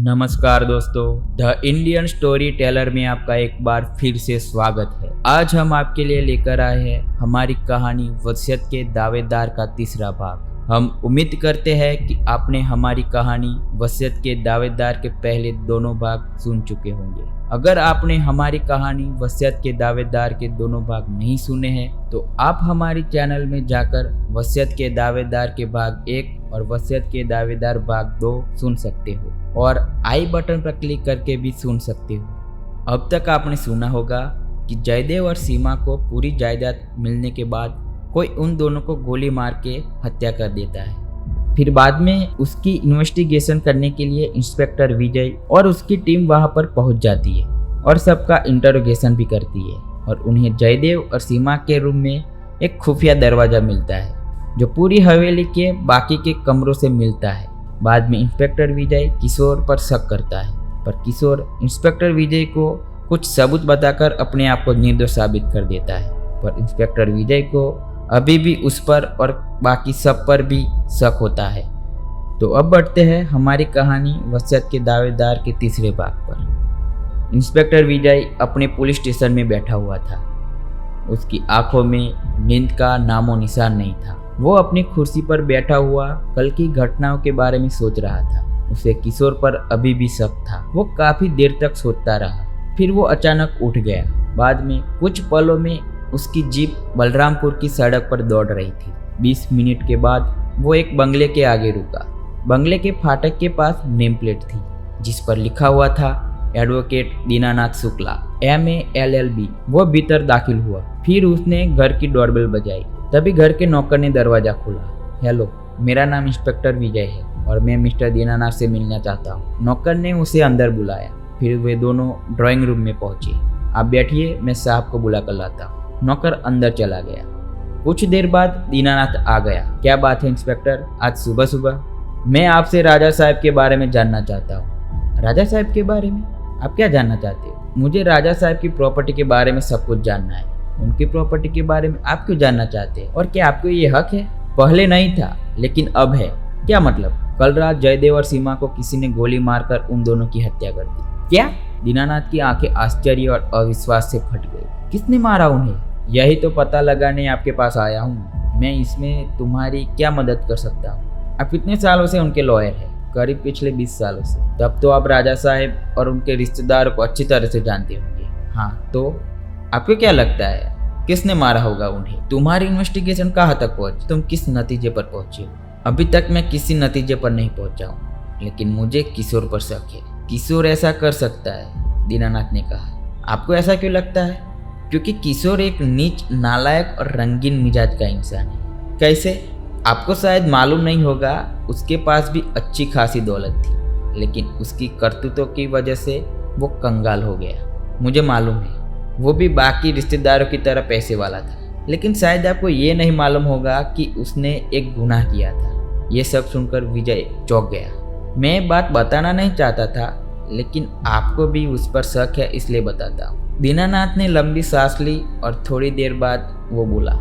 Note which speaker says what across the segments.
Speaker 1: नमस्कार दोस्तों, the Indian story teller में आपका एक बार फिर से स्वागत है। आज हम आपके लिए लेकर आए हैं हमारी कहानी वसीयत के दावेदार का तीसरा भाग। हम उम्मीद करते हैं कि आपने हमारी कहानी वसीयत के दावेदार के पहले दोनों भाग सुन चुके होंगे। अगर आपने हमारी कहानी वसीयत के दावेदार के दोनों भाग नहीं सुने हैं तो आप हमारी चैनल में जाकर वसीयत के दावेदार के भाग 1 और वसीयत के दावेदार भाग 2 सुन सकते हो और आई बटन पर क्लिक करके भी सुन सकते हो। अब तक आपने सुना होगा कि जयदेव और सीमा को पूरी जायदाद मिलने के बाद कोई उन दोनों को गोली मार के हत्या कर देता है। फिर बाद में उसकी इन्वेस्टिगेशन करने के लिए इंस्पेक्टर विजय और उसकी टीम वहां पर पहुंच जाती है और सबका इंटरोगेशन भी करती है और उन्हें जयदेव और सीमा के रूम में एक खुफिया दरवाज़ा मिलता है जो पूरी हवेली के बाकी के कमरों से मिलता है। बाद में इंस्पेक्टर विजय किशोर पर शक करता है, पर किशोर इंस्पेक्टर विजय को कुछ सबूत बताकर अपने आप को निर्दोष साबित कर देता है। पर इंस्पेक्टर विजय को अभी भी उस पर और बाकी सब पर भी शक होता है। तो अब बढ़ते हैं हमारी कहानी वसीयत के दावेदार के तीसरे भाग पर। इंस्पेक्टर विजय अपने पुलिस स्टेशन में बैठा हुआ था। उसकी आंखों में नींद का नामो निशान नहीं था। वो अपनी कुर्सी पर बैठा हुआ कल की घटनाओं के बारे में सोच रहा था। उसे किशोर पर अभी भी शक था। वो काफी देर तक सोचता रहा, फिर वो अचानक उठ गया। बाद में कुछ पलों में उसकी जीप बलरामपुर की सड़क पर दौड़ रही थी। 20 मिनट के बाद वो एक बंगले के आगे रुका। बंगले के फाटक के पास नेम प्लेट थी जिस पर लिखा हुआ था advocate Dinanath Shukla MA LLB। वो भीतर दाखिल हुआ। फिर उसने घर की डोरबेल बजाई। तभी घर के नौकर ने दरवाजा खोला। हेलो, मेरा नाम इंस्पेक्टर विजय है और मैं मिस्टर दीनानाथ से मिलना चाहता हूँ। नौकर ने उसे अंदर बुलाया। फिर वे दोनों ड्राइंग रूम में पहुंचे। आप बैठिए, मैं साहब को बुला कर लाता हूँ। नौकर अंदर चला गया। कुछ देर बाद दीनानाथ आ गया। क्या बात है इंस्पेक्टर, आज सुबह सुबह? मैं आपसे राजा साहब के बारे में जानना चाहता हूँ। राजा साहब के बारे में? आप क्या जानना चाहते हो? मुझे राजा साहब की प्रॉपर्टी के बारे में सब कुछ जानना है। उनकी प्रॉपर्टी के बारे में आप क्यों जानना चाहते हैं? और क्या आपको ये हक है? पहले नहीं था लेकिन अब है। क्या मतलब? कल रात जयदेव और सीमा को किसी ने गोली मारकर उन दोनों की हत्या कर दी। क्या? दीनानाथ की आंखें आश्चर्य और अविश्वास से फट गई। किसने मारा उन्हें? यही तो पता लगाने आपके पास आया हूँ। मैं इसमें तुम्हारी क्या मदद कर सकता हूँ? आप कितने सालों से उनके लॉयर हैं? करीब पिछले 20 सालों से। तब तो आप राजा साहब और उनके रिश्तेदारों को अच्छी तरह से जानते होंगे। हाँ, तो आपको क्या लगता है किसने मारा होगा उन्हें? तुम्हारी इन्वेस्टिगेशन कहाँ तक पहुंची? तुम किस नतीजे पर पहुंचे हो? अभी तक मैं किसी नतीजे पर नहीं पहुंचा हूँ, लेकिन मुझे किशोर पर शक है। किशोर ऐसा कर सकता है, दीनानाथ ने कहा। आपको ऐसा क्यों लगता है? क्योंकि किशोर एक नीच, नालायक और रंगीन मिजाज का इंसान है। कैसे? आपको शायद मालूम नहीं होगा, उसके पास भी अच्छी खासी दौलत थी, लेकिन उसकी करतूतों की वजह से वो कंगाल हो गया। मुझे मालूम है, वो भी बाकी रिश्तेदारों की तरह पैसे वाला था, लेकिन शायद आपको ये नहीं मालूम होगा कि उसने एक गुनाह किया था। ये सब सुनकर विजय चौंक गया। मैं बात बताना नहीं चाहता था, लेकिन आपको भी उस पर शक है, इसलिए बताता हूँ। दीनानाथ ने लंबी सांस ली और थोड़ी देर बाद वो बोला,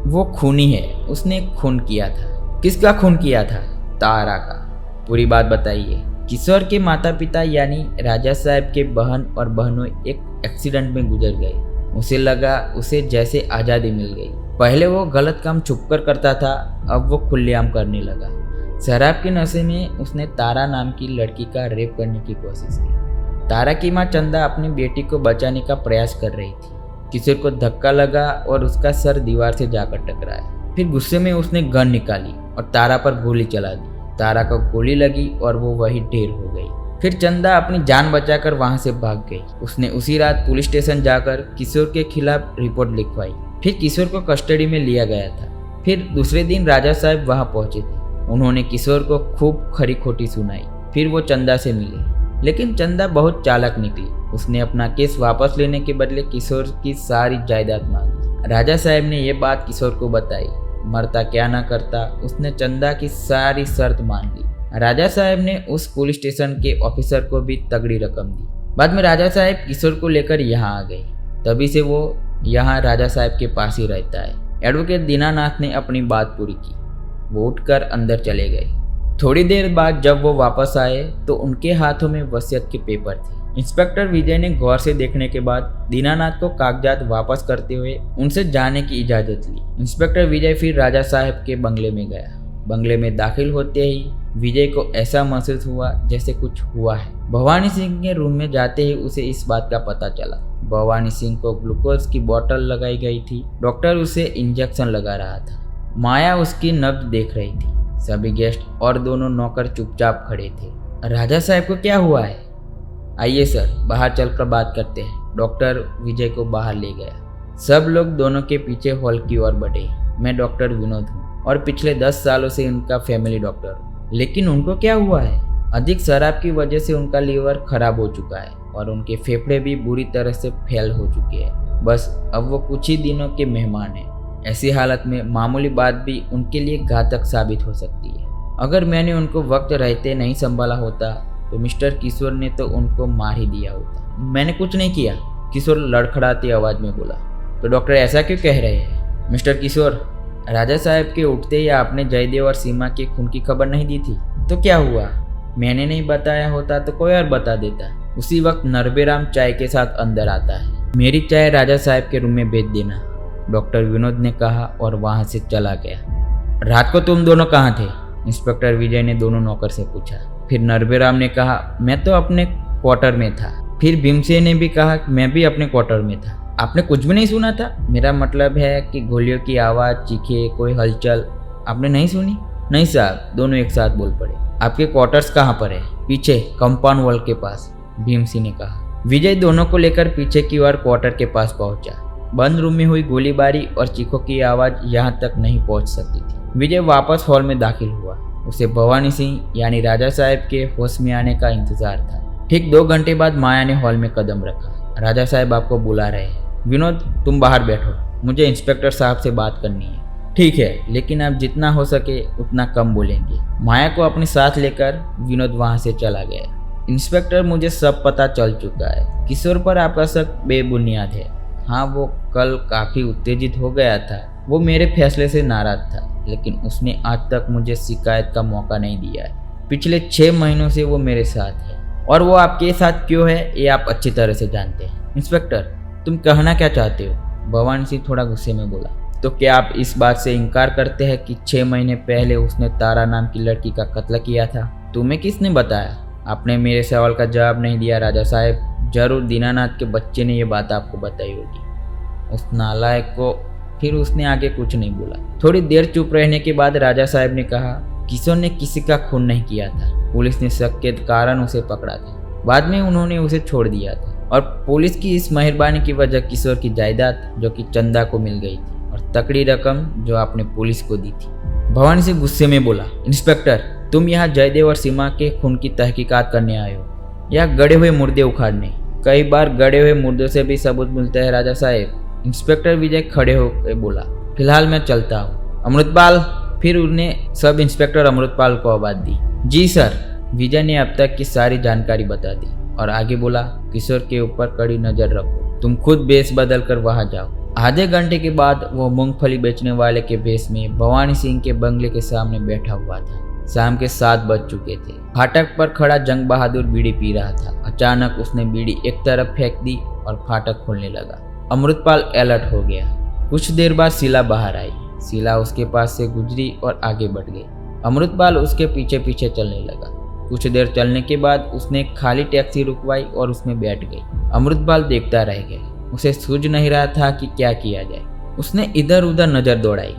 Speaker 1: वो खूनी है। उसने खून किया था। किसका खून किया था? तारा का। पूरी बात बताइए। किशोर के माता पिता यानी राजा साहब के बहन और बहनों एक एक्सीडेंट में गुजर गए। उसे लगा उसे जैसे आज़ादी मिल गई। पहले वो गलत काम छुपकर करता था, अब वो खुलेआम करने लगा। शराब के नशे में उसने तारा नाम की लड़की का रेप करने की कोशिश की। तारा की माँ चंदा अपनी बेटी को बचाने का प्रयास कर रही थी। किशोर को धक्का लगा और उसका सर दीवार से जाकर टकराया। फिर गुस्से में उसने गन निकाली और तारा पर गोली चला दी। तारा को गोली लगी और वो वही ढेर हो गई। फिर चंदा अपनी जान बचाकर वहां से भाग गई। उसने उसी रात पुलिस स्टेशन जाकर किशोर के खिलाफ रिपोर्ट लिखवाई। फिर किशोर को कस्टडी में लिया गया था। फिर दूसरे दिन राजा साहब वहां पहुंचे थे। उन्होंने किशोर को खूब खरी खोटी सुनाई। फिर वो चंदा से मिले, लेकिन चंदा बहुत चालाक निकली। उसने अपना केस वापस लेने के बदले किशोर की सारी जायदाद मांगी। राजा साहब ने यह बात किशोर को बताई। मरता क्या ना करता, उसने चंदा की सारी शर्त मान ली। राजा साहब ने उस पुलिस स्टेशन के ऑफिसर को भी तगड़ी रकम दी। बाद में राजा साहब किशोर को लेकर यहाँ आ गए। तभी से वो यहाँ राजा साहब के पास ही रहता है। एडवोकेट दीनानाथ ने अपनी बात पूरी की। वो उठकर अंदर चले गए। थोड़ी देर बाद जब वो वापस आए तो उनके हाथों में वसीयत के पेपर थे। इंस्पेक्टर विजय ने गौर से देखने के बाद दीनानाथ को कागजात वापस करते हुए उनसे जाने की इजाजत ली। इंस्पेक्टर विजय फिर राजा साहब के बंगले में गया। बंगले में दाखिल होते ही विजय को ऐसा महसूस हुआ जैसे कुछ हुआ है। भवानी सिंह के रूम में जाते ही उसे इस बात का पता चला। भवानी सिंह को ग्लूकोज की बोतल लगाई गई थी। डॉक्टर उसे इंजेक्शन लगा रहा था। माया उसकी नब्ज देख रही थी। सभी गेस्ट और दोनों नौकर चुपचाप खड़े थे। राजा साहब को क्या हुआ है? आइए सर, बाहर चलकर बात करते हैं। डॉक्टर विजय को बाहर ले गया। सब लोग दोनों के पीछे हॉल की ओर बढ़े। मैं डॉक्टर विनोद हूँ और पिछले 10 सालों से उनका फैमिली डॉक्टर हूँ। लेकिन उनको क्या हुआ है? अधिक शराब की वजह से उनका लीवर खराब हो चुका है और उनके फेफड़े भी बुरी तरह से फेल हो चुके हैं। बस अब वो कुछ ही दिनों के मेहमान हैं। ऐसी हालत में मामूली बात भी उनके लिए घातक साबित हो सकती है। अगर मैंने उनको वक्त रहते नहीं संभाला होता तो मिस्टर किशोर ने तो उनको मार ही दिया होता। मैंने कुछ नहीं किया, किशोर लड़खड़ाती आवाज में बोला। तो डॉक्टर ऐसा क्यों कह रहे हैं? मिस्टर किशोर, राजा साहब के उठते ही आपने जयदेव और सीमा के खून की खबर नहीं दी थी, तो क्या हुआ? मैंने नहीं बताया होता तो कोई और बता देता। उसी वक्त नरबेराम चाय के साथ अंदर आता है। मेरी चाय राजा साहब के रूम में भेज देना, डॉक्टर विनोद ने कहा और वहां से चला गया। रात को तुम दोनों कहाँ थे? इंस्पेक्टर विजय ने दोनों नौकर से पूछा। फिर नरबेराम ने कहा, मैं तो अपने क्वार्टर में था। फिर भीमसेन ने भी कहा कि मैं भी अपने क्वार्टर में था। आपने कुछ भी नहीं सुना था? मेरा मतलब है कि गोलियों की आवाज़, चीखे, कोई हलचल आपने नहीं सुनी? नहीं साहब, दोनों एक साथ बोल पड़े। आपके क्वार्टर्स कहाँ पर है? पीछे, कंपाउंड वॉल के पास, भीमसिंह ने कहा। विजय दोनों को लेकर पीछे की ओर क्वार्टर के पास पहुंचा। बंद रूम में हुई गोलीबारी और चीखों की आवाज़ यहाँ तक नहीं पहुँच सकती थी। विजय वापस हॉल में दाखिल हुआ। उसे भवानी सिंह यानी राजा साहब के होश में आने का इंतजार था। ठीक 2 घंटे बाद माया ने हॉल में कदम रखा। राजा साहब आपको बुला रहे हैं। विनोद, तुम बाहर बैठो, मुझे इंस्पेक्टर साहब से बात करनी है। ठीक है, लेकिन आप जितना हो सके उतना कम बोलेंगे। माया को अपने साथ लेकर विनोद वहां से चला गया। इंस्पेक्टर, मुझे सब पता चल चुका है। किशोर पर आपका शक बेबुनियाद है। हाँ, वो कल काफ़ी उत्तेजित हो गया था। वो मेरे फैसले से नाराज था, लेकिन उसने आज तक मुझे शिकायत का मौका नहीं दिया है। पिछले 6 महीनों से वो मेरे साथ है और वो आपके साथ क्यों है ये आप अच्छी तरह से जानते हैं। इंस्पेक्टर, तुम कहना क्या चाहते हो? भवानी सिंह थोड़ा गुस्से में बोला। तो क्या आप इस बात से इनकार करते हैं कि 6 महीने पहले उसने तारा नाम की लड़की का कत्ल किया था? तुम्हें किसने बताया? आपने मेरे सवाल का जवाब नहीं दिया राजा साहब। जरूर दीनानाथ के बच्चे ने ये बात आपको बताई होगी। उस नालायक को। फिर उसने आगे कुछ नहीं बोला। थोड़ी देर चुप रहने के बाद राजा साहब ने कहा, किशोर ने किसी का खून नहीं किया था। पुलिस ने शक के कारण उसे पकड़ा था। बाद में उन्होंने उसे छोड़ दिया था और पुलिस की इस मेहरबानी की वजह किशोर की जायदाद जो कि चंदा को मिल गई थी और तकड़ी रकम जो आपने पुलिस को दी थी। भवानी सिंह गुस्से में बोला, इंस्पेक्टर, तुम यहाँ जयदेव और सीमा के खून की तहकीकात करने आए हो या गड़े हुए मुर्दे उखाड़ने? कई बार गड़े हुए मुर्दों से भी सबूत मिलता है राजा साहब। इंस्पेक्टर विजय खड़े होकर बोला, फिलहाल मैं चलता हूँ। अमृतपाल। फिर उन्हें सब इंस्पेक्टर अमृतपाल को आवाज दी। जी सर। विजय ने अब तक की सारी जानकारी बता दी और आगे बोला, किशोर के ऊपर कड़ी नजर रखो। तुम खुद भेष बदल कर वहां जाओ। आधे घंटे के बाद वो मूंगफली बेचने वाले के भेष में भवानी सिंह के बंगले के सामने बैठा हुआ था। शाम के 7 बज चुके थे। फाटक पर खड़ा जंग बहादुर बीड़ी पी रहा था। अचानक उसने बीड़ी एक तरफ फेंक दी और फाटक खोलने लगा। अमृतपाल अलर्ट हो गया। कुछ देर बाद शीला बाहर आई। शीला उसके पास से गुजरी और आगे बढ़ गई। अमृतपाल उसके पीछे पीछे चलने लगा। कुछ देर चलने के बाद उसने एक खाली टैक्सी रुकवाई और उसमें बैठ गई। अमृतपाल देखता रह गया। उसे सूझ नहीं रहा था कि क्या किया जाए। उसने इधर उधर नजर दौड़ाई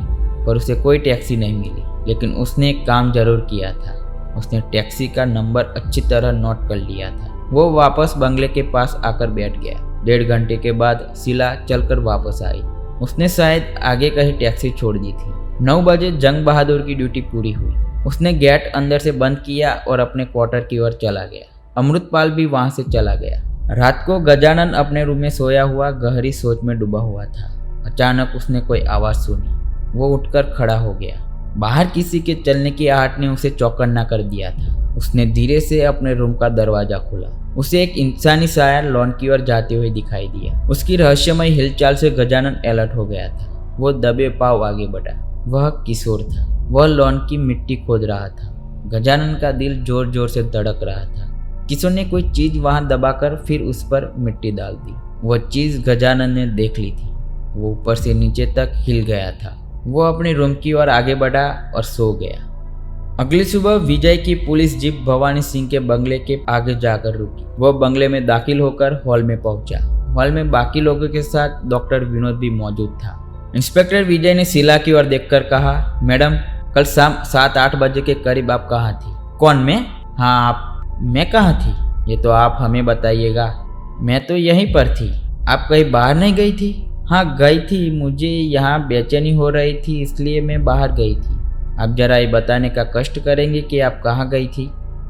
Speaker 1: पर उसे कोई टैक्सी नहीं मिली। लेकिन उसने एक काम जरूर किया था। उसने टैक्सी का नंबर अच्छी तरह नोट कर लिया था। वो वापस बंगले के पास आकर बैठ गया। 1.5 घंटे के बाद शीला चलकर वापस आई। उसने शायद आगे कहीं टैक्सी छोड़ दी थी। 9 बजे जंग बहादुर की ड्यूटी पूरी हुई। उसने गेट अंदर से बंद किया और अपने क्वार्टर की ओर चला गया। अमृतपाल भी वहां से चला गया। रात को गजानन अपने रूम में सोया हुआ गहरी सोच में डूबा हुआ था। अचानक उसने कोई आवाज सुनी। वो उठकर खड़ा हो गया। बाहर किसी के चलने की आहट ने उसे चौकन्ना कर दिया था। उसने धीरे से अपने रूम का दरवाजा खोला। उसे एक इंसानी साया लॉन की ओर जाते हुए दिखाई दिया। उसकी रहस्यमय हिलचाल से गजानन अलर्ट हो गया था। वो दबे पांव आगे बढ़ा। वह किशोर था। वह लॉन की मिट्टी खोद रहा था। गजानन का दिल जोर जोर से धड़क रहा था। किशोर ने कोई चीज वहां दबाकर फिर उस पर मिट्टी डाल दी। वह चीज गजानन ने देख ली थी। वो ऊपर से नीचे तक हिल गया था। वो अपने रूम की ओर आगे बढ़ा और सो गया। अगली सुबह विजय की पुलिस जीप भवानी सिंह के बंगले के आगे जाकर रुकी। वह बंगले में दाखिल होकर हॉल में पहुंचा। हॉल में बाकी लोगों के साथ डॉक्टर विनोद भी मौजूद था। इंस्पेक्टर विजय ने शीला की ओर देखकर कहा, मैडम, कल शाम 7-8 बजे के करीब आप कहाँ थी? कौन, मैं? हाँ आप। मैं कहाँ थी ये तो आप हमें बताइएगा। मैं तो यहीं पर थी। आप कहीं बाहर नहीं गई थी? हाँ गई थी, मुझे यहाँ बेचैनी हो रही थी इसलिए मैं बाहर गई थी। आप जरा ये बताने का कष्ट करेंगे कि आप कहाँ गई थी?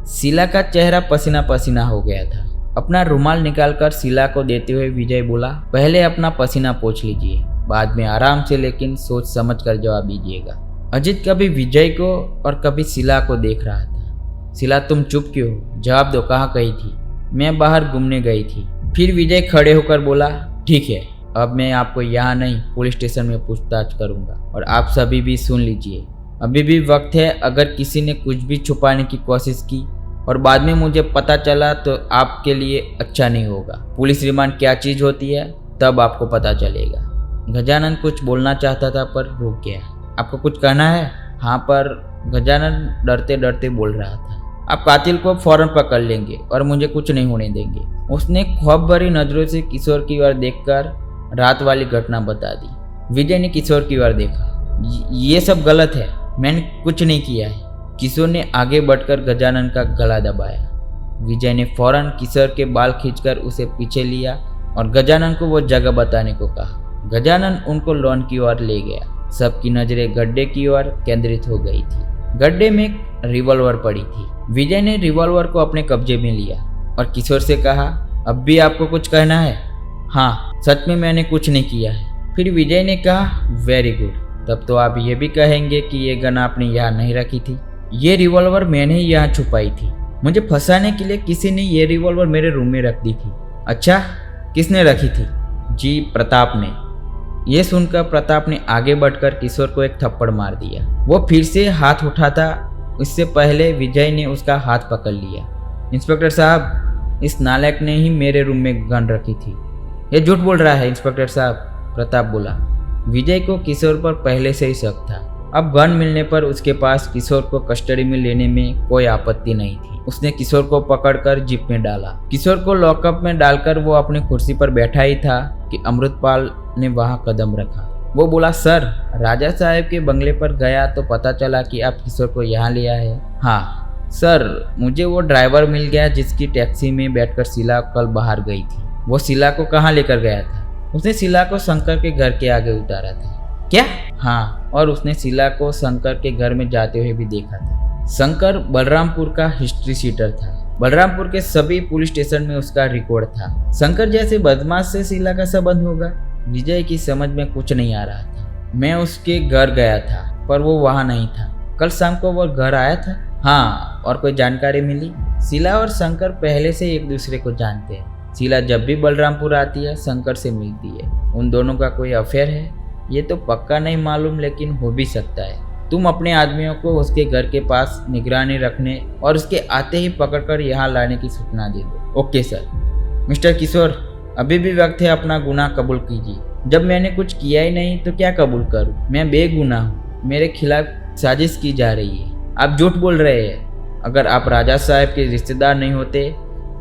Speaker 1: शीला का चेहरा पसीना पसीना हो गया था। अपना रुमाल निकालकर शीला को देते हुए विजय बोला, पहले अपना पसीना पोंछ लीजिए, बाद में आराम से लेकिन सोच समझ कर जवाब दीजिएगा। अजित कभी विजय को और कभी शीला को देख रहा था। शीला, तुम चुप क्यों हो? जवाब दो, कहाँ गई थी? मैं बाहर घूमने गई थी। फिर विजय खड़े होकर बोला, ठीक है, अब मैं आपको यहाँ नहीं पुलिस स्टेशन में पूछताछ करूँगा और आप सभी भी सुन लीजिए। अभी भी वक्त है। अगर किसी ने कुछ भी छुपाने की कोशिश की और बाद में मुझे पता चला तो आपके लिए अच्छा नहीं होगा। पुलिस रिमांड क्या चीज़ होती है तब आपको पता चलेगा। गजानन कुछ बोलना चाहता था पर रुक गया। आपको कुछ कहना है? हाँ, पर गजानन डरते डरते बोल रहा था। आप कातिल को फौरन पकड़ लेंगे और मुझे कुछ नहीं होने देंगे। उसने खौफ भरी नजरों से किशोर की ओर देखकर रात वाली घटना बता दी। विजय ने किशोर की ओर देखा। ये सब गलत है, मैंने कुछ नहीं किया है। किशोर ने आगे बढ़कर गजानन का गला दबाया। विजय ने फौरन किशोर के बाल खींचकर उसे पीछे लिया और गजानन को वो जगह बताने को कहा। गजानन उनको लॉन की ओर ले गया। सबकी नजरें गड्ढे की ओर केंद्रित हो गई थी। गड्ढे में एक रिवॉल्वर पड़ी थी। विजय ने रिवॉल्वर को अपने कब्जे में लिया और किशोर से कहा, अब भी आपको कुछ कहना है? हाँ, सच में मैंने कुछ नहीं किया है। फिर विजय ने कहा, वेरी गुड, तब तो आप ये भी कहेंगे कि ये गन आपने यहाँ नहीं रखी थी। ये रिवॉल्वर मैंने ही यहाँ छुपाई थी। मुझे फंसाने के लिए किसी ने ये रिवॉल्वर मेरे रूम में रख दी थी। अच्छा, किसने रखी थी? जी, प्रताप ने। ये सुनकर प्रताप ने आगे बढ़कर किशोर को एक थप्पड़ मार दिया। वो फिर से हाथ उठाता, इससे पहले विजय ने उसका हाथ पकड़ लिया। इंस्पेक्टर साहब, इस नालायक ने ही मेरे रूम में गन रखी थी। ये झूठ बोल रहा है इंस्पेक्टर साहब, प्रताप बोला। विजय को किशोर पर पहले से ही शक था। अब गन मिलने पर उसके पास किशोर को कस्टडी में लेने में कोई आपत्ति नहीं थी। उसने किशोर को पकड़कर जीप में डाला। किशोर को लॉकअप में डालकर वो अपनी कुर्सी पर बैठा ही था कि अमृतपाल ने वहां कदम रखा। वो बोला, सर, राजा साहब के बंगले पर गया तो पता चला कि आप किशोर को यहाँ ले आए हैं। हाँ सर, मुझे वो ड्राइवर मिल गया जिसकी टैक्सी में बैठकर शीला कल बाहर गई थी। वो शीला को कहाँ लेकर गया था? उसने शीला को शंकर के घर के आगे उतारा था। क्या? हाँ, और उसने शीला को शंकर के घर में जाते हुए भी देखा था। शंकर बलरामपुर का हिस्ट्री शीटर था। बलरामपुर के सभी पुलिस स्टेशन में उसका रिकॉर्ड था। शंकर जैसे बदमाश से शीला का संबंध होगा? विजय की समझ में कुछ नहीं आ रहा था। मैं उसके घर गया था पर वो वहाँ नहीं था। कल शाम को वो घर आया था? हाँ, और कोई जानकारी मिली? शीला और शंकर पहले से एक दूसरे को जानते हैं। शीला जब भी बलरामपुर आती है शंकर से मिलती है। उन दोनों का कोई अफेयर है? ये तो पक्का नहीं मालूम, लेकिन हो भी सकता है। तुम अपने आदमियों को उसके घर के पास निगरानी रखने और उसके आते ही पकड़कर यहाँ लाने की सूचना दे दो। Okay sir. मिस्टर किशोर, अभी भी वक्त है, अपना गुनाह कबूल कीजिए। जब मैंने कुछ किया ही नहीं तो क्या कबूल करूँ? मैं बेगुनाह हूँ। मेरे खिलाफ साजिश की जा रही है। आप झूठ बोल रहे हैं। अगर आप राजा साहब के रिश्तेदार नहीं होते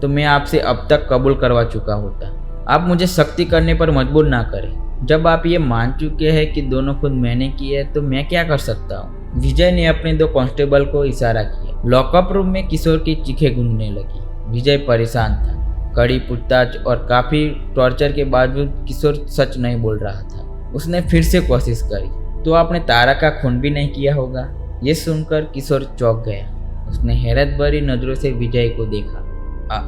Speaker 1: तो मैं आपसे अब तक कबूल करवा चुका होता। आप मुझे सख्ती करने पर मजबूर ना करें। जब आप ये मान चुके हैं कि दोनों खुद मैंने किए है तो मैं क्या कर सकता हूँ? विजय ने अपने 2 कांस्टेबल को इशारा किया। लॉकअप रूम में किशोर की चीखें गूंजने लगी। विजय परेशान था। कड़ी पूछताछ और काफी टॉर्चर के बावजूद किशोर सच नहीं बोल रहा था। उसने फिर से कोशिश करी, तो आपने तारा का खून भी नहीं किया होगा? ये सुनकर किशोर चौंक गया। उसने हैरत भरी नजरों से विजय को देखा।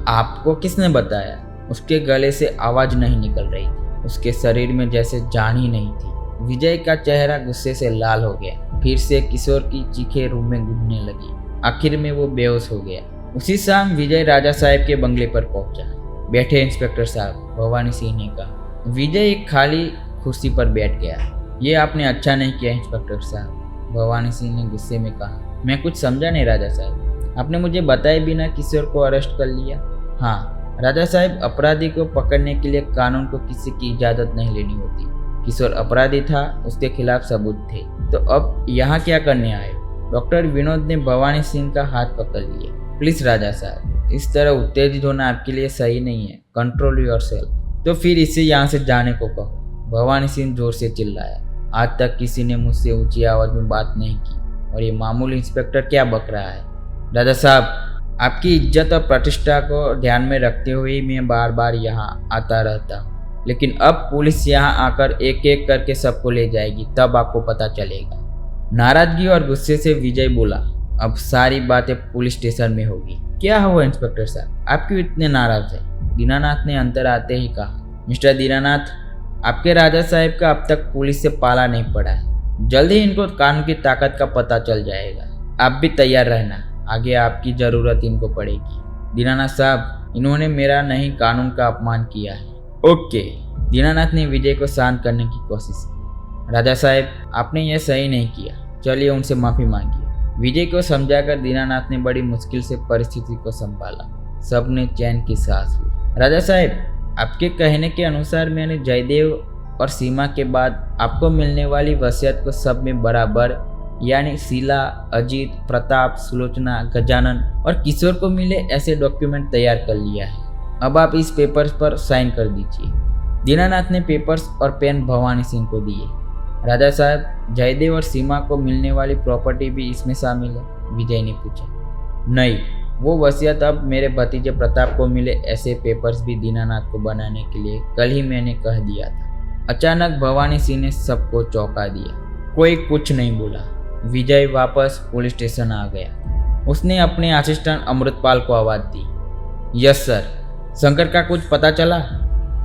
Speaker 1: आपको किसने बताया? उसके गले से आवाज नहीं निकल रही थी। उसके शरीर में जैसे जान ही नहीं थी। विजय का चेहरा गुस्से से लाल हो गया। फिर से किशोर की चीखें रूम में गूंजने लगी। आखिर में वो बेहोश हो गया। उसी शाम विजय राजा साहब के बंगले पर पहुंचा। बैठे इंस्पेक्टर साहब, भवानी सिंह ने कहा। विजय एक खाली कुर्सी पर बैठ गया। ये आपने अच्छा नहीं किया इंस्पेक्टर साहब, भवानी सिंह ने गुस्से में कहा। मैं कुछ समझा नहीं राजा साहब। आपने मुझे बताए बिना किशोर को अरेस्ट कर लिया? हाँ राजा साहब, अपराधी को पकड़ने के लिए कानून को किसी की इजाज़त नहीं लेनी होती। किशोर अपराधी था, उसके खिलाफ सबूत थे, तो अब यहाँ क्या करने आए? डॉक्टर विनोद ने भवानी सिंह का हाथ पकड़ लिया। प्लीज़ राजा साहब, इस तरह उत्तेजित होना आपके लिए सही नहीं है। Control yourself. तो फिर इसे यहाँ से जाने को कहो। भवानी सिंह जोर से चिल्लाया। आज तक किसी ने मुझसे ऊंची आवाज़ में बात नहीं की और ये मामूली इंस्पेक्टर क्या बक रहा है? राजा साहब, आपकी इज्जत और प्रतिष्ठा को ध्यान में रखते हुए मैं बार बार यहाँ आता रहता हूँ, लेकिन अब पुलिस यहाँ आकर एक एक करके सबको ले जाएगी, तब आपको पता चलेगा। नाराजगी और गुस्से से विजय बोला, अब सारी बातें पुलिस स्टेशन में होगी। क्या हुआ इंस्पेक्टर साहब, आप क्यों इतने नाराज हैं? दीनानाथ ने अंदर आते ही कहा। मिस्टर दीनानाथ, आपके राजा साहब का अब तक पुलिस से पाला नहीं पड़ा है। जल्द ही इनको कानून की ताकत का पता चल जाएगा। आप भी तैयार रहना, आगे आपकी ज़रूरत इनको पड़ेगी। दीनानाथ साहब, इन्होंने मेरा नहीं कानून का अपमान किया है। ओके। दीनानाथ ने विजय को शांत करने की कोशिश की। राजा साहब, आपने यह सही नहीं किया, चलिए उनसे माफ़ी मांगिए। विजय को समझाकर दीनानाथ ने बड़ी मुश्किल से परिस्थिति को संभाला। सबने चैन की सांस ली। राजा साहब, आपके कहने के अनुसार मैंने जयदेव और सीमा के बाद आपको मिलने वाली वसीयत को सब में बराबर, यानी शीला, अजीत, प्रताप, सुलोचना, गजानन और किशोर को मिले ऐसे डॉक्यूमेंट तैयार कर लिया है। अब आप इस पेपर्स पर साइन कर दीजिए। दीनानाथ ने पेपर्स और पेन भवानी सिंह को दिए। राजा साहब, जयदेव और सीमा को मिलने वाली प्रॉपर्टी भी इसमें शामिल है? विजय ने पूछा। नहीं, वो वसीयत अब मेरे भतीजे प्रताप को मिले ऐसे पेपर्स भी दीनानाथ को बनाने के लिए कल ही मैंने कह दिया था। अचानक भवानी सिंह ने सबको चौंका दिया। कोई कुछ नहीं बोला। विजय वापस पुलिस स्टेशन आ गया। उसने अपने असिस्टेंट अमृतपाल को आवाज़ दी। Yes sir. शंकर का कुछ पता चला?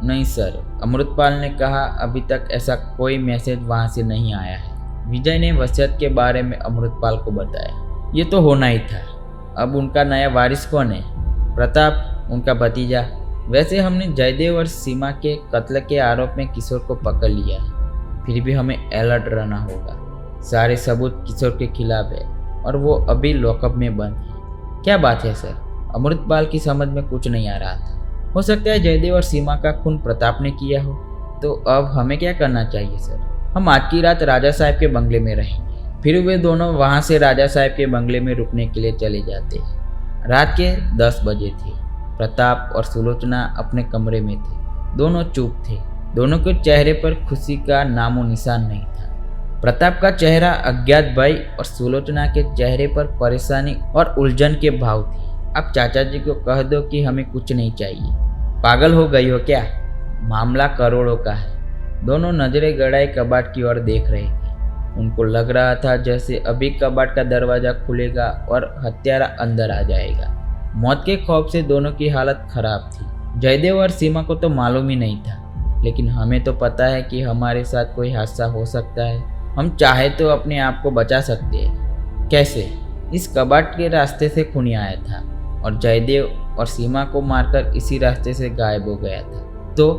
Speaker 1: नहीं सर, अमृतपाल ने कहा अभी तक ऐसा कोई मैसेज वहाँ से नहीं आया है। विजय ने वसीयत के बारे में अमृतपाल को बताया। ये तो होना ही था। अब उनका नया वारिस कौन है? प्रताप, उनका भतीजा। वैसे हमने जयदेव और सीमा के कत्ल के आरोप में किशोर को पकड़ लिया है, फिर भी हमें अलर्ट रहना होगा। सारे सबूत किशोर के खिलाफ है और वो अभी लॉकअप में बंद है। क्या बात है सर? अमृतपाल की समझ में कुछ नहीं आ रहा था। हो सकता है जयदेव और सीमा का खून प्रताप ने किया हो। तो अब हमें क्या करना चाहिए सर? हम आज की रात राजा साहब के बंगले में रहेंगे। फिर वे दोनों वहाँ से राजा साहब के बंगले में रुकने के लिए चले जाते हैं। रात के 10 बजे थे। प्रताप और सुलोचना अपने कमरे में थे। दोनों चुप थे। दोनों के चेहरे पर खुशी का नामो निशान नहीं था। प्रताप का चेहरा अज्ञात भय और सुलोचना के चेहरे पर परेशानी और उलझन के भाव थे। अब चाचा जी को कह दो कि हमें कुछ नहीं चाहिए। पागल हो गई हो क्या? मामला करोड़ों का है। दोनों नजरें गड़ाए कबाट की ओर देख रहे थे। उनको लग रहा था जैसे अभी कबाट का दरवाजा खुलेगा और हत्यारा अंदर आ जाएगा। मौत के खौफ से दोनों की हालत खराब थी। जयदेव और सीमा को तो मालूम ही नहीं था, लेकिन हमें तो पता है कि हमारे साथ कोई हादसा हो सकता है। हम चाहे तो अपने आप को बचा सकते हैं। कैसे? इस कबाट के रास्ते से खूनी आया था और जयदेव और सीमा को मारकर इसी रास्ते से गायब हो गया था। तो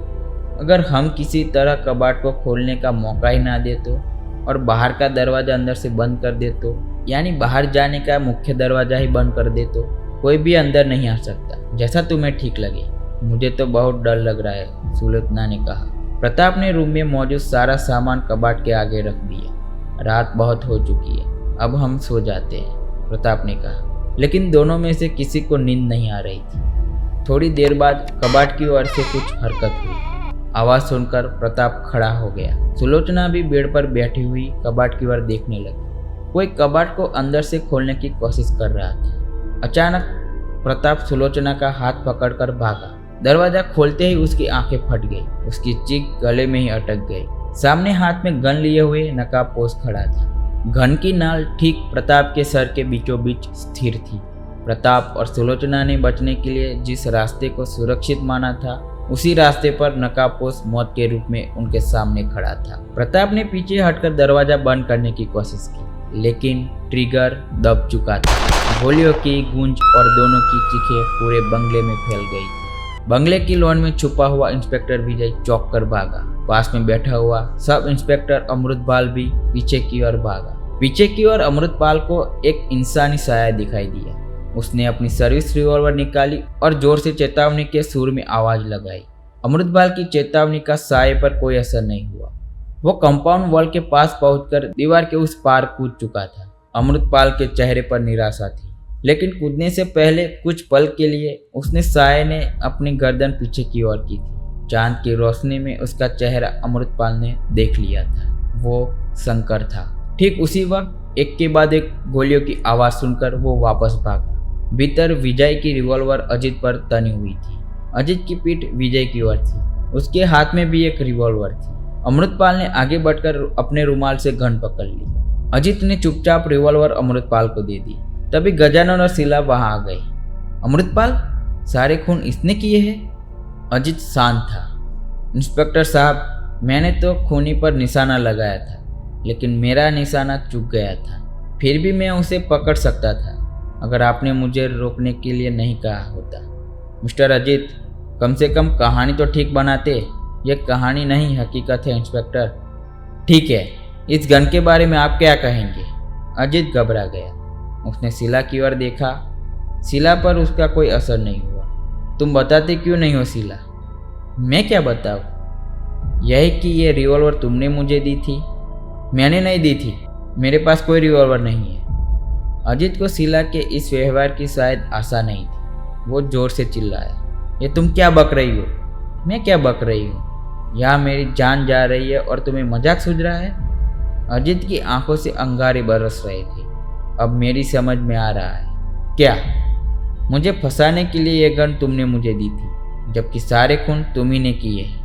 Speaker 1: अगर हम किसी तरह कबाट को खोलने का मौका ही ना दे तो, और बाहर का दरवाज़ा अंदर से बंद कर दे तो, यानी बाहर जाने का मुख्य दरवाज़ा ही बंद कर दे तो कोई भी अंदर नहीं आ सकता। जैसा तुम्हें ठीक लगे। मुझे तो बहुत डर लग रहा है, सुलोचना ने कहा। प्रताप ने रूम में मौजूद सारा सामान कबाट के आगे रख दिया। रात बहुत हो चुकी है, अब हम सो जाते हैं, प्रताप ने कहा। लेकिन दोनों में से किसी को नींद नहीं आ रही थी। थोड़ी देर बाद कबाट की ओर से कुछ हरकत हुई। आवाज़ सुनकर प्रताप खड़ा हो गया। सुलोचना भी बेड पर बैठी हुई कबाट की ओर देखने लगी। कोई कबाट को अंदर से खोलने की कोशिश कर रहा था। अचानक प्रताप सुलोचना का हाथ पकड़कर भागा। दरवाजा खोलते ही उसकी आंखें फट गई। उसकी चीख गले में ही अटक गई। सामने हाथ में गन लिए हुए नकाबपोश खड़ा था। गन की नाल ठीक प्रताप के सर के बीचों बीच स्थिर थी। प्रताप और सुलोचना ने बचने के लिए जिस रास्ते को सुरक्षित माना था, उसी रास्ते पर नकाबपोश मौत के रूप में उनके सामने खड़ा था। प्रताप ने पीछे हटकर दरवाजा बंद करने की कोशिश की, लेकिन ट्रिगर दब चुका था। गोलियों की गूंज और दोनों की चीखें पूरे बंगले में फैल गई थी। बंगले की लॉन में छुपा हुआ इंस्पेक्टर विजय चौंक कर भागा। पास में बैठा हुआ सब इंस्पेक्टर अमृतपाल भी पीछे की ओर भागा। पीछे की ओर अमृतपाल को एक इंसानी साया दिखाई दिया। उसने अपनी सर्विस रिवॉल्वर निकाली और जोर से चेतावनी के सुर में आवाज लगाई। अमृतपाल की चेतावनी का साये पर कोई असर नहीं हुआ। वो कंपाउंड वॉल के पास पहुंचकर दीवार के उस पार कूद चुका था। अमृतपाल के चेहरे पर निराशा थी, लेकिन कूदने से पहले कुछ पल के लिए उसने साये ने अपनी गर्दन पीछे की ओर की थी। चांद की रोशनी में उसका चेहरा अमृतपाल ने देख लिया था। वो शंकर था। ठीक उसी वक्त एक के बाद एक गोलियों की आवाज सुनकर वो वापस भागा। भीतर विजय की रिवॉल्वर अजित पर तनी हुई थी। अजित की पीठ विजय की ओर थी। उसके हाथ में भी एक रिवॉल्वर थी। अमृतपाल ने आगे बढ़कर अपने रुमाल से गन पकड़ ली। अजित ने चुपचाप रिवॉल्वर अमृतपाल को दे दी। तभी गजानन और शीला वहां आ गई। अमृतपाल, सारे खून इसने किए हैं? अजित शांत था। इंस्पेक्टर साहब, मैंने तो खूनी पर निशाना लगाया था, लेकिन मेरा निशाना चूक गया था। फिर भी मैं उसे पकड़ सकता था अगर आपने मुझे रोकने के लिए नहीं कहा होता। मिस्टर अजित, कम से कम कहानी तो ठीक बनाते। यह कहानी नहीं, हकीकत है इंस्पेक्टर। ठीक है, इस गन के बारे में आप क्या कहेंगे? अजित घबरा गया। उसने शीला की ओर देखा। शीला पर उसका कोई असर नहीं हुआ। तुम बताते क्यों नहीं हो शीला? मैं क्या बताऊं? यही कि ये रिवॉल्वर तुमने मुझे दी थी। मैंने नहीं दी थी, मेरे पास कोई रिवॉल्वर नहीं है। अजित को शीला के इस व्यवहार की शायद आशा नहीं थी। वो जोर से चिल्लाया, ये तुम क्या बक रही हो? मैं क्या बक रही हूँ? यहाँ मेरी जान जा रही है और तुम्हें मजाक सूझ रहा है? अजित की आंखों से अंगारे बरस रहे थे। अब मेरी समझ में आ रहा है। क्या? मुझे फंसाने के लिए यह गन तुमने मुझे दी थी, जबकि सारे खून तुम ही ने किए हैं।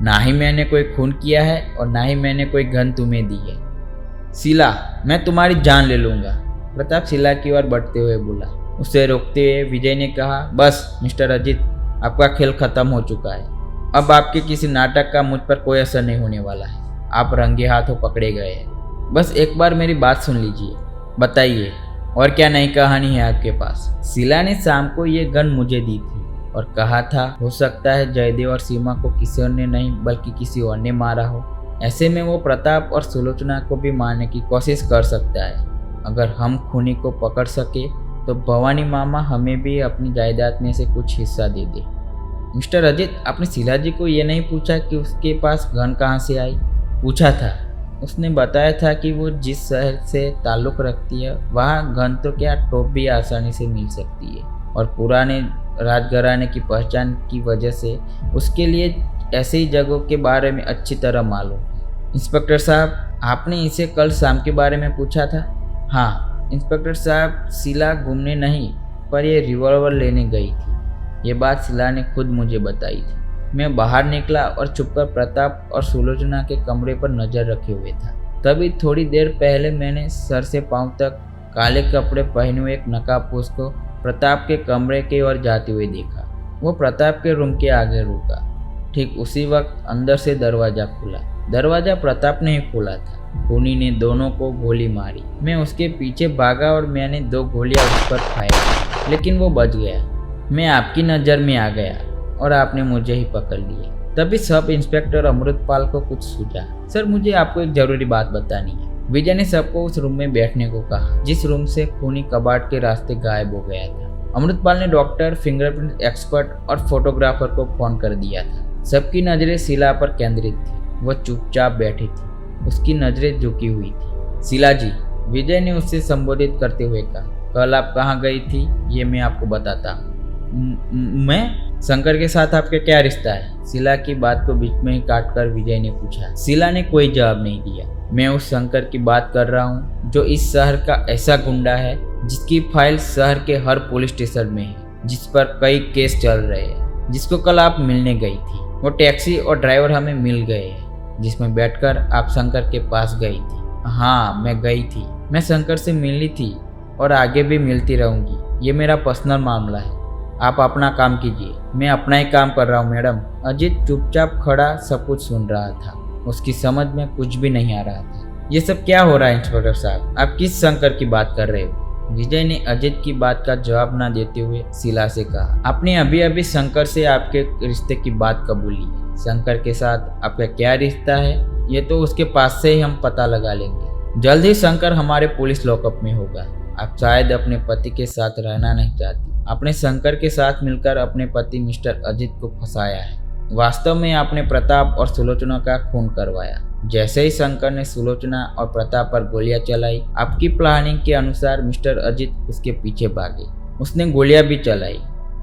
Speaker 1: ना ही मैंने कोई खून किया है और ना ही मैंने कोई गन तुम्हें दी है। शीला, मैं तुम्हारी जान ले लूंगा। प्रताप शीला की ओर बढ़ते हुए बोला। उसे रोकते हुए विजय ने कहा, बस मिस्टर अजित, आपका खेल खत्म हो चुका है। अब आपके किसी नाटक का मुझ पर कोई असर नहीं होने वाला है। आप रंगे हाथों पकड़े गए हैं। बस एक बार मेरी बात सुन लीजिए। बताइए, और क्या नई कहानी है आपके पास? शीला ने शाम को ये गन मुझे दी थी और कहा था हो सकता है जयदेव और सीमा को किसी और ने नहीं बल्कि किसी और ने मारा हो। ऐसे में वो प्रताप और सुलोचना को भी मारने की कोशिश कर सकता है। अगर हम खूनी को पकड़ सके तो भवानी मामा हमें भी अपनी जायदाद में से कुछ हिस्सा दे दे। मिस्टर अजित, आपने शीला जी को ये नहीं पूछा कि उसके पास गन कहाँ से आई? पूछा था। उसने बताया था कि वो जिस शहर से ताल्लुक़ रखती है वहाँ गन तो क्या टोप भी आसानी से मिल सकती है, और पुराने राजघराने की पहचान की वजह से उसके लिए ऐसी जगहों के बारे में अच्छी तरह मालूम है। इंस्पेक्टर साहब, आपने इसे कल शाम के बारे में पूछा था? हाँ इंस्पेक्टर साहब, शीला घूमने नहीं पर यह रिवॉल्वर लेने गई थी। ये बात शीला ने खुद मुझे बताई थी। मैं बाहर निकला और छुपकर प्रताप और सुलोचना के कमरे पर नजर रखे हुए था। तभी थोड़ी देर पहले मैंने सर से पांव तक काले कपड़े पहने हुए एक नकाबपोश को प्रताप के कमरे की ओर जाते हुए देखा। वो प्रताप के रूम के आगे रुका। ठीक उसी वक्त अंदर से दरवाजा खुला। दरवाजा प्रताप ने ही खोला था। खूनी ने दोनों को गोली मारी। मैं उसके पीछे भागा और मैंने 2 गोलियां उस पर फायर, लेकिन वो बच गया। मैं आपकी नज़र में आ गया और आपने मुझे ही पकड़ लिया। तभी सब इंस्पेक्टर अमृतपाल को कुछ सूझा। सर, मुझे आपको एक जरूरी बात बतानी है। विजय ने सबको उस रूम में बैठने को कहा जिस रूम से खूनी कबाड़ के रास्ते गायब हो गया था। अमृतपाल ने डॉक्टर, फिंगरप्रिंट एक्सपर्ट और फोटोग्राफर को फोन कर दिया था। सबकी नजरें शीला पर केंद्रित थी। वह चुपचाप बैठी थी, उसकी नजरें झुकी हुई थी। शीला जी, विजय ने उससे संबोधित करते हुए कहा, कल आप कहाँ गई थी ये मैं आपको बताता हूँ। मैं? शंकर के साथ आपका क्या रिश्ता है? शीला की बात को बीच में ही काटकर विजय ने पूछा। शीला ने कोई जवाब नहीं दिया। मैं उस शंकर की बात कर रहा हूँ जो इस शहर का ऐसा गुंडा है जिसकी फाइल शहर के हर पुलिस स्टेशन में है, जिस पर कई केस चल रहे हैं, जिसको कल आप मिलने गई थी। वो टैक्सी और ड्राइवर हमें मिल गए हैं जिसमें बैठकर आप शंकर के पास गई थी। हाँ, मैं गई थी। मैं शंकर से मिली थी और आगे भी मिलती रहूंगी। ये मेरा पर्सनल मामला है। आप अपना काम कीजिए। मैं अपना ही काम कर रहा हूँ मैडम। अजित चुपचाप खड़ा सब कुछ सुन रहा था। उसकी समझ में कुछ भी नहीं आ रहा था। ये सब क्या हो रहा है इंस्पेक्टर साहब? आप किस शंकर की बात कर रहे हो? विजय ने अजित की बात का जवाब न देते हुए शीला से कहा, आपने अभी अभी शंकर से आपके रिश्ते की बात कबूली है। शंकर के साथ आपका क्या रिश्ता है ये तो उसके पास से ही हम पता लगा लेंगे। जल्द ही शंकर हमारे पुलिस लॉकअप में होगा। आप शायद अपने पति के साथ रहना नहीं चाहती। आपने शंकर के साथ मिलकर अपने पति मिस्टर अजित को फंसाया है। वास्तव में आपने प्रताप और सुलोचना का खून करवाया। जैसे ही शंकर ने सुलोचना और प्रताप पर गोलियां चलाई, आपकी प्लानिंग के अनुसार मिस्टर अजित उसके पीछे भागे। उसने गोलियां भी चलाई,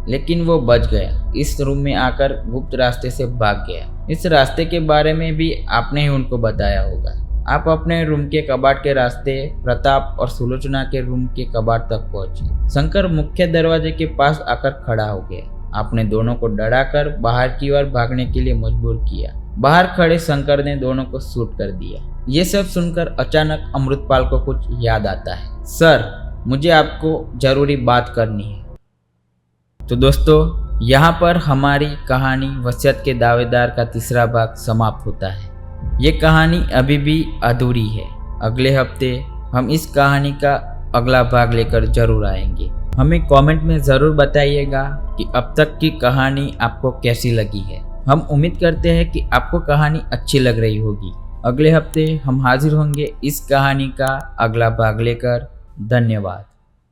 Speaker 1: लेकिन वो बच गया। इस रूम में आकर गुप्त रास्ते से भाग गया। इस रास्ते के बारे में भी आपने ही उनको बताया होगा। आप अपने रूम के कबाड़ के रास्ते प्रताप और सुलोचना के रूम के कबाड़ तक पहुंचे। शंकर मुख्य दरवाजे के पास आकर खड़ा हो गया। आपने दोनों को डराकर बाहर की ओर भागने के लिए मजबूर किया। बाहर खड़े शंकर ने दोनों को शूट कर दिया। ये सब सुनकर अचानक अमृतपाल को कुछ याद आता है। सर, मुझे आपको जरूरी बात करनी है। तो दोस्तों, यहाँ पर हमारी कहानी वसीयत के दावेदार का तीसरा भाग समाप्त होता है। ये कहानी अभी भी अधूरी है। अगले हफ्ते हम इस कहानी का अगला भाग लेकर जरूर आएंगे। हमें कमेंट में ज़रूर बताइएगा कि अब तक की कहानी आपको कैसी लगी है। हम उम्मीद करते हैं कि आपको कहानी अच्छी लग रही होगी। अगले हफ्ते हम हाजिर होंगे इस कहानी का अगला भाग लेकर। धन्यवाद।